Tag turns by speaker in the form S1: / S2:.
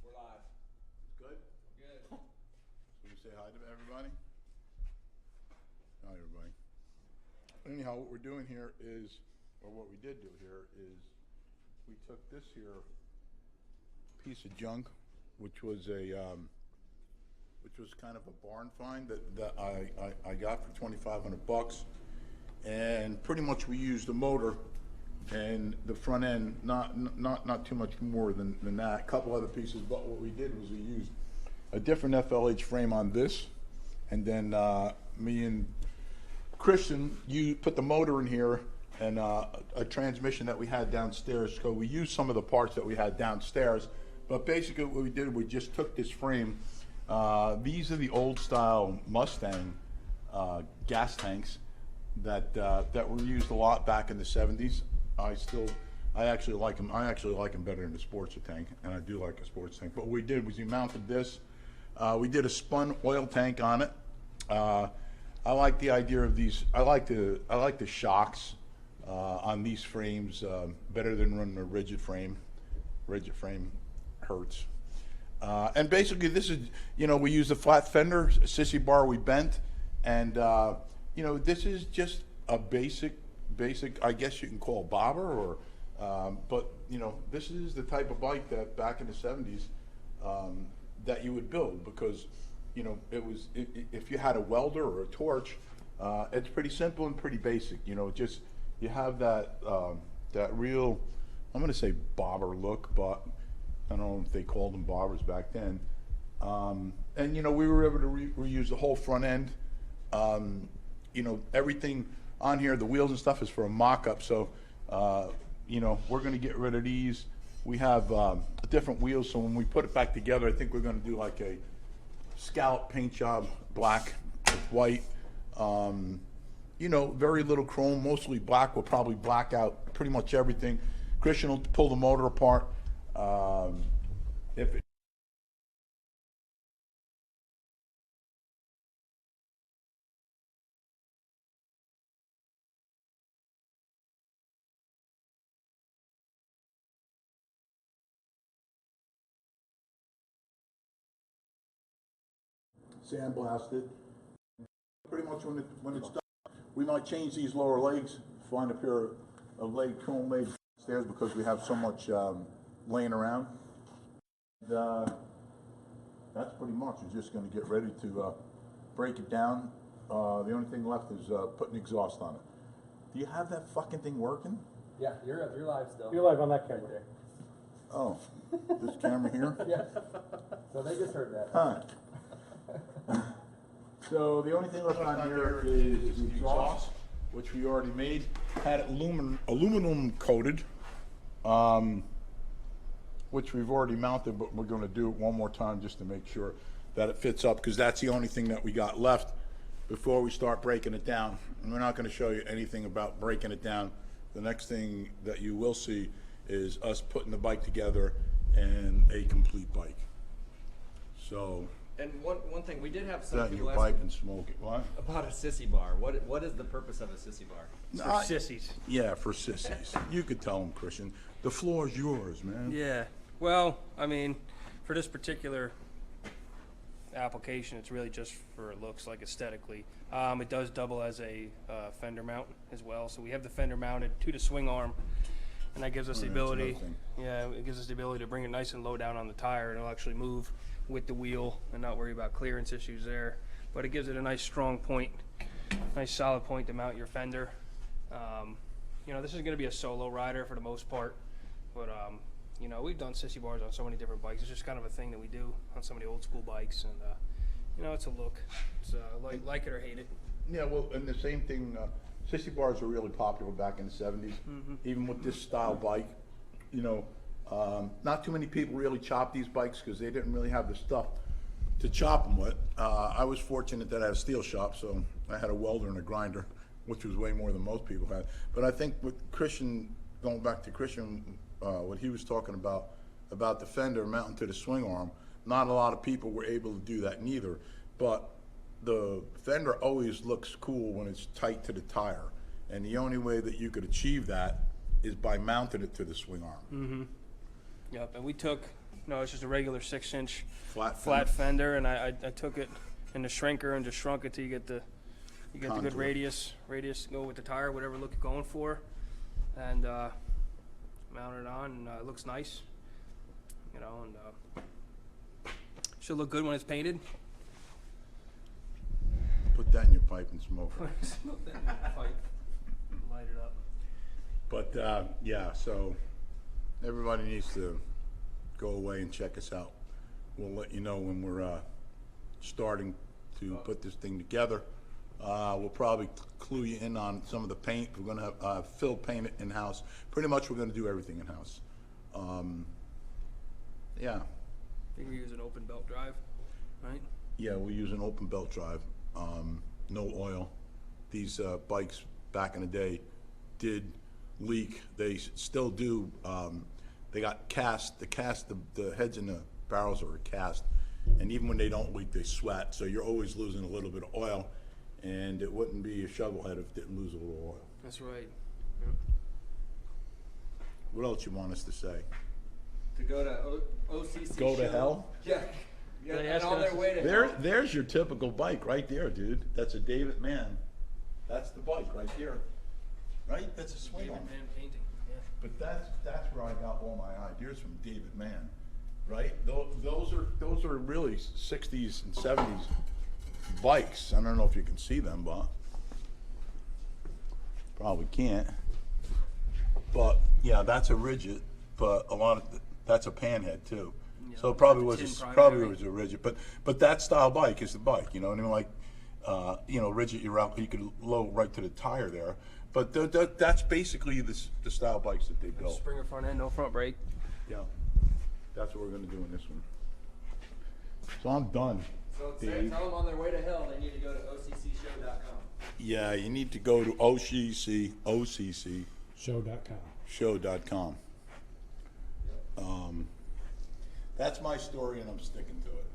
S1: We're live.
S2: Good?
S1: Good.
S2: So we say hi to everybody? Hi, everybody. Anyhow, what we're doing here is, or what we did do here is, we took this here piece of junk, which was kind of a barn find that I got for $2,500, and pretty much we used the motor and the front end, not too much more than that. A couple other pieces, but what we did was we used a different FLH frame on this, and then me and Christian, you put the motor in here and a transmission that we had downstairs. So we used some of the parts that we had downstairs, but basically what we did, we just took this frame. These are the old style Mustang gas tanks that were used a lot back in the 70s. I actually like them. I actually like them better than the Sportster tank, and I do like a sports tank. But what we did was we mounted this. We did a spun oil tank on it. I like the idea of these. I like the shocks on these frames better than running a rigid frame. Rigid frame hurts. And basically, this is, we use a flat fender, a sissy bar we bent, and this is just a basic, I guess you can call a bobber, or, but this is the type of bike that back in the 70s that you would build, because it was, if you had a welder or a torch, it's pretty simple and pretty basic. Just you have that real, I'm going to say bobber look, but I don't know if they called them bobbers back then. And we were able to reuse the whole front end. Everything on here, the wheels and stuff, is for a mock-up. So, we're going to get rid of these. We have different wheels, so when we put it back together, I think we're going to do like a scallop paint job, black with white. Very little chrome, mostly black. We'll probably black out pretty much everything. Christian will pull the motor apart. If it sandblasted. Pretty much when it's done, we might change these lower legs, find a pair of chrome legs upstairs because we have so much laying around. And, that's pretty much. We're just going to get ready to break it down. The only thing left is putting exhaust on it. Do you have that fucking thing working?
S1: Yeah, you're live still.
S3: You're live on that camera.
S1: Right there.
S2: Oh, this camera here?
S1: Yes. So they just heard that.
S2: Huh. So the only thing left on here is the exhaust, which we already made. Had it aluminum coated, which we've already mounted, but we're going to do it one more time just to make sure that it fits up, because that's the only thing that we got left before we start breaking it down. And we're not going to show you anything about breaking it down. The next thing that you will see is us putting the bike together and a complete bike. So.
S1: And one thing, we did have some
S2: That
S1: people
S2: you
S1: ask
S2: pipe and smoke it. What?
S1: about a sissy bar. What is the purpose of a sissy bar?
S3: For sissies.
S2: Yeah, for sissies. You could tell them, Christian. The floor is yours, man.
S3: Yeah. Well, I mean, for this particular application, it's really just for looks, like aesthetically. It does double as a fender mount as well. So we have the fender mounted to the swing arm, and that gives us the
S2: that's another
S3: ability.
S2: thing.
S3: Yeah, it gives us the ability to bring it nice and low down on the tire, and it'll actually move with the wheel and not worry about clearance issues there. But it gives it a nice strong point, nice solid point to mount your fender. This is going to be a solo rider for the most part, but we've done sissy bars on so many different bikes. It's just kind of a thing that we do on so many old school bikes, and it's a look. It's like it or hate it.
S2: Yeah, well, and the same thing, sissy bars were really popular back in the 70s, even with this style bike. Not too many people really chop these bikes because they didn't really have the stuff to chop them with. I was fortunate that I had a steel shop, so I had a welder and a grinder, which was way more than most people had. But I think with Christian, going back to Christian, what he was talking about the fender mounting to the swing arm, not a lot of people were able to do that neither. But the fender always looks cool when it's tight to the tire. And the only way that you could achieve that is by mounting it to the swing arm.
S3: Yep, and we took No, it's just a regular 6-inch
S2: Flat
S3: flat
S2: fender?
S3: fender, and I took it in the shrinker and just shrunk it till you get the good
S2: Contour.
S3: radius to go with the tire, whatever look you're going for, and mount it on, and it looks nice, you know, and should look good when it's painted.
S2: Put that in your pipe and smoke it.
S3: Smoke that in the pipe, light it up.
S2: But, yeah, so everybody needs to go away and check us out. We'll let you know when we're starting to put this thing together. We'll probably clue you in on some of the paint. We're gonna have Phil paint it in-house. Pretty much we're gonna do everything in-house. Yeah,
S3: I think we use an open belt drive, right?
S2: yeah, we use an open belt drive, no oil. These bikes back in the day did leak. They still do. They got cast. The heads and the barrels are cast, and even when they don't leak, they sweat. So you're always losing a little bit of oil, and it wouldn't be a shovel head if it didn't lose a little oil.
S3: That's right.
S2: What else you want us to say?
S1: To go to OCC
S2: Go to
S1: show.
S2: hell?
S1: Yeah. Yeah,
S3: They
S1: and
S3: ask
S1: on
S3: us-
S1: their way to
S2: There,
S1: hell.
S2: there's your typical bike right there, dude. That's a David Mann. That's the bike right there. Right? That's a swing
S3: David
S2: arm.
S3: Mann painting, yeah.
S2: But that's where I got all my ideas from, David Mann, right? Those are really 60s and 70s bikes. I don't know if you can see them, but probably can't. But yeah, that's a rigid, but that's a panhead too.
S3: Yeah,
S2: So it probably
S3: with
S2: was
S3: the tin
S2: probably
S3: primary.
S2: was a rigid, but that style bike is the bike. You know what I mean? Like, rigid, you could low right to the tire there. But that's basically the style bikes that they built.
S3: Springer front end, no front brake.
S2: Yeah, that's what we're gonna do in this one. So I'm done.
S1: So
S2: Dave.
S1: tell them on their way to hell they need to go to OCCshow.com.
S2: Yeah, you need to go to OCC
S4: Show.com.
S2: show.com. That's my story and I'm sticking to it.